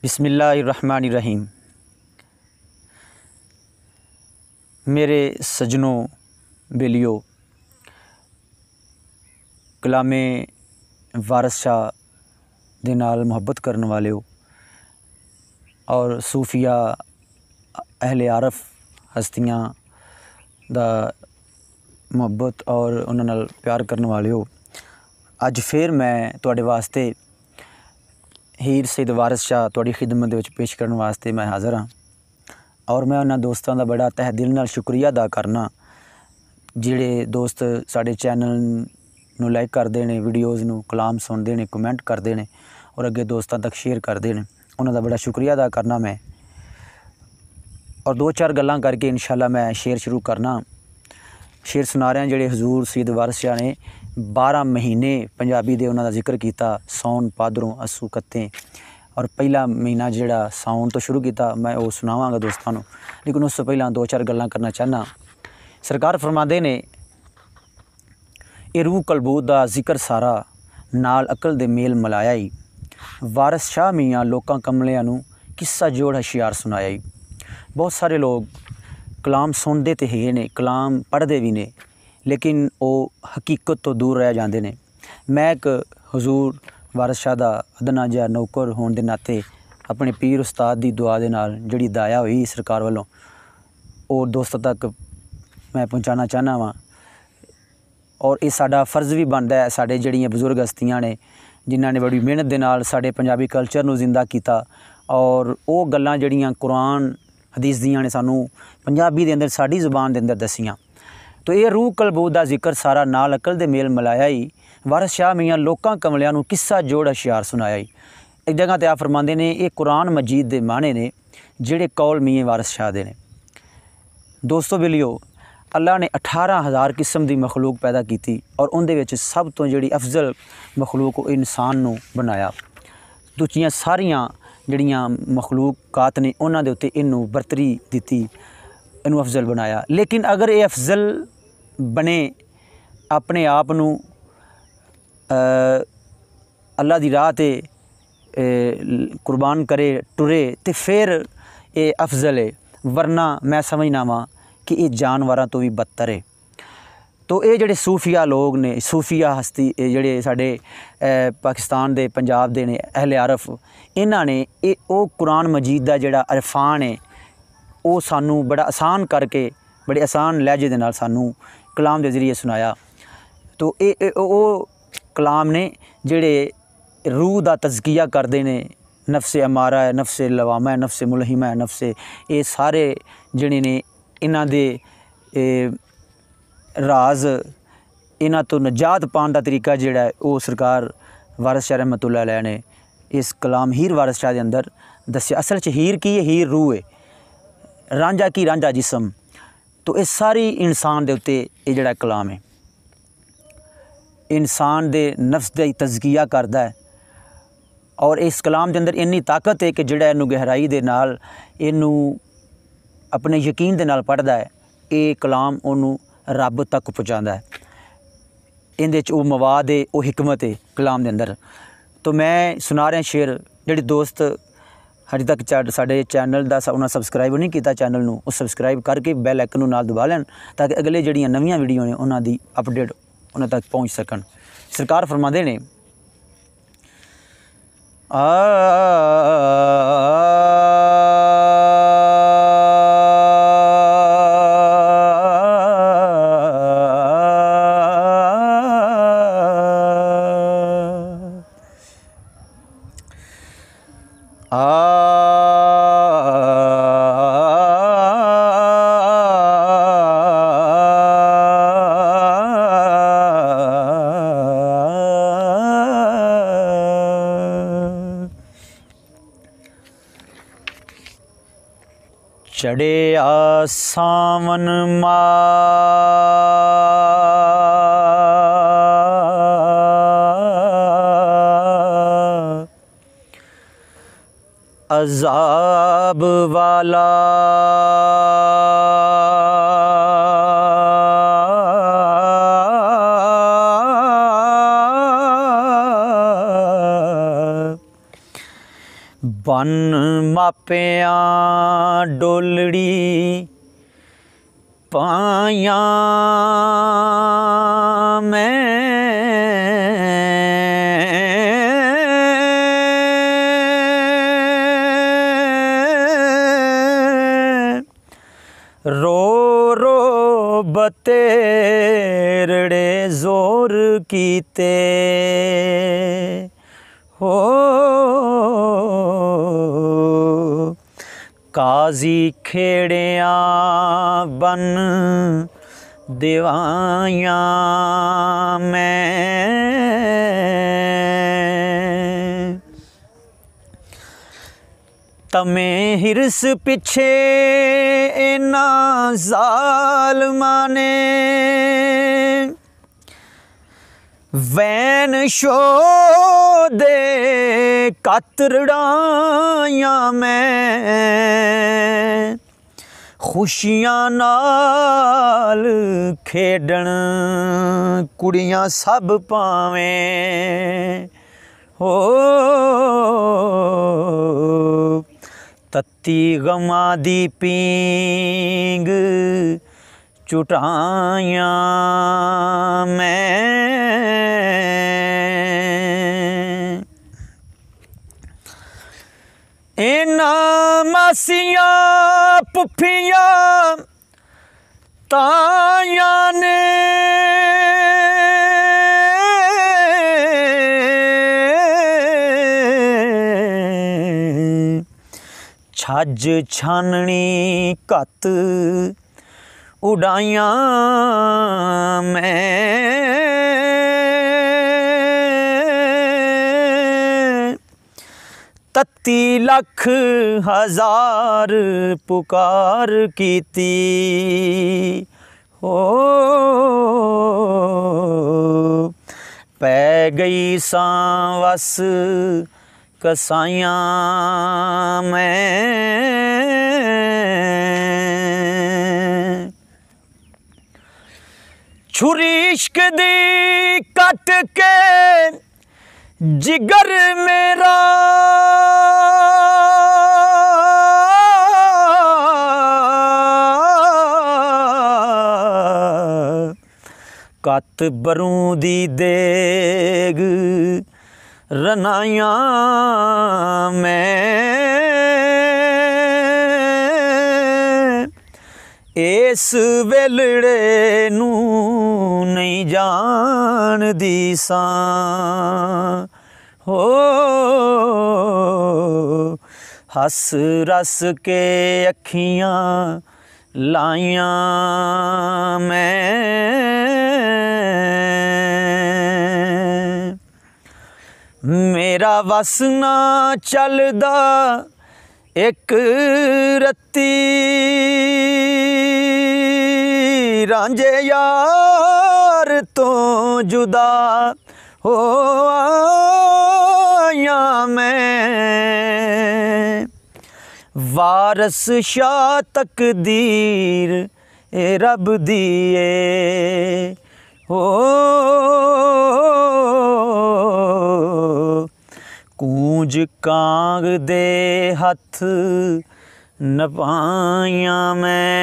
बिस्मिल्लाहिर्रहमानिर्रहीम। मेरे सजनों बेलियो, कलामे वारिस शाह दे नाल मुहब्बत करने वाले हो और सूफिया अहले आरफ हस्तियां दा मुहब्बत और उन्हां नाल प्यार करने वाले हो। अज फिर मैं तुहाडे वास्ते हीर सैयद वारिस शाह तुहाडी खिदमत विच पेश करने वास्ते मैं हाज़र हाँ और मैं उन्हां दोस्तां दा बड़ा तह दिल नाल शुक्रिया अदा करना जिहड़े दोस्त साडे चैनल नू लाइक करदे ने, वीडियोज़ नू कलाम सुनदे ने, कमेंट करदे ने और अगे दोस्तां तक शेयर करदे ने। उन्हां दा बड़ा शुक्रिया अदा करना मैं और दो चार गल्लां करके इंशाअल्लाह मैं शेर शुरू करना। शेर सुना रहा जिहड़े हजूर सैयद वारिस शाह ने 12 महीने पंजाबी दे उन्हां दा जिक्र किया, सौन भादरों अस्सू कत्ते और पहला महीना जिहड़ा साउन तो शुरू किया मैं वो सुनावांगा दोस्तों नू, लेकिन उस तो पहला दो चार गल्लां करना चाहना। सरकार फरमाते ने ए रूह कलबूत दा जिक्र सारा नाल अकल दे मेल मिलाया ही, वारिस शाह मियाँ लोकां कमलियां नू किस्सा जोड़ हशियार सुनाया ही। बहुत सारे लोग कलाम सुनते तो है ने, कलाम पढ़ते भी ने, लेकिन वो हकीकत तो दूर रह जाते हैं। मैं एक हजूर वारिस शाह दा अदना जिहा नौकर होने के नाते अपने पीर उस्ताद की दुआ दे नाल जिहड़ी दाया हुई सरकार वालों और दोस्तों तक मैं पहुँचाना चाहना वा और ये साडा फर्ज भी बनता है। साडे जिहड़ियां बजुर्ग हस्तियां ने जिन्हां ने बड़ी मेहनत दे नाल साडे पंजाबी कल्चर नू जिंदा किया और वो गल्लां जिहड़ियां कुरान हदीस दियां ने सानू पंजाबी दे अंदर साडी ज़ुबान दे अंदर दसियां। तो ये रूह कलबूत दा जिक्र सारा नाल अकल दे मेल मिलाया ही, वारिस शाह मियाँ लोकां कमलियां नू किस्सा जोड़ हशियार सुनाया ही। एक जगह ते आप फरमाते ने ये कुरान मजीद दे माने ने जिहड़े कौल मियाँ वारिस शाह दे ने। दोस्तों बेलियो, अल्लाह ने 18,000 किस्म की मखलूक पैदा की और उनदे विच सब तो जिहड़ी अफजल मखलूक इंसान नू बनाया। दूजियां सारियां जिहड़ियां मखलूकात ने उन्हां दे उत्ते इनू बरतरी दिती, इनू अफजल बनाया। लेकिन अगर ये अफजल बने अपने आप नू अल्लाह दी राह ते कुर्बान करे टुरे तो फिर ये अफजल है, वरना मैं समझना वा कि ये जानवरां तो भी बदतर है। तो ये जिहड़े सूफिया लोग ने, सूफिया हस्ती जिहड़े साडे पाकिस्तान दे पंजाब दे ने अहले आरफ, इन्हां ने वो कुरान मजीद दा जिहड़ा अरफान है वो सानू बड़ा आसान करके बड़े आसान लहजे दे नाल सानू कलाम दे जरिए सुनाया। तो ये वो कलाम ने जिहड़े रूह दा तज़किया करदे ने, नफ्से अमारा है, नफ्से लवामा है, नफ्से मुलहिमा है, नफ्से, ये सारे जिहड़े ने इन्हां दे राज, इन्हां तो निजात पाने का तरीका जिहड़ा है वो सरकार वारिस शाह रहमतुल्लाह अलैह ने इस कलाम हीर वारिस शाह के अंदर दस्या। असल च हीर की है, हीर रूह है, रांझा की रांझा जिसम। तो ये सारी इंसान दे उत्ते ये जिहड़ा कलाम है इंसान दे नफ्स दा तज़किया करदा है और इस कलाम के अंदर इन्नी ताकत है कि जिहड़ा इनू गहराई दे नाल इनू अपने यकीन दे नाल पढ़दा है, ये कलाम उन्नू रब तक पहुँचाता है। इहदे च वो मवाद है, वो हिकमत है कलाम के अंदर। तो मैं सुना रहा शेर, जिहड़े दोस्त अजे तक साडे चैनल दा उन्हें सबसक्राइब नहीं किया चैनल नू, वो सबसक्राइब करके बैल आइकन नाल दबा लैन ताकि अगले जिहड़ियां नवीं वीडियो ने उन्हां दी अपडेट उन्हां तक पहुँच सकन। सरकार फरमाते ने चढ़े सावन माह अज़ाब वाला बन मापिया डोलड़ी पाया मैं रो रो बतेरड़े जोर कीते हो काजी खेड़िया बन दिवाया मैं तमें हिरस पिछे इना ज़ालमा ने वैन शो दे कतरड़ाया मैं खुशियां नाल खेडन कुड़ियां सब पावें हो तत्ती गमा दी पींग चुटाया मैं इना मासियां पुफियां ताया ने छज छाननी कत उड़ाया मैं तत्ती लख हजार पुकार कीती हो पै गई सांवस कसाइयां मैं छुरी इश्क दी कट के जिगर मेरा कत बरूं दी देग रनाया मैं इस वेलड़े नू नहीं जानदी सां हो हस रस के अखियां लाइया मैं मेरा वस ना चलदा एक रत्ती रांझे यार तो जुदा हो आया मैं वारस शाह तकदीर ए रब दिए हो कूंज कांग दे हथ नपाया मैं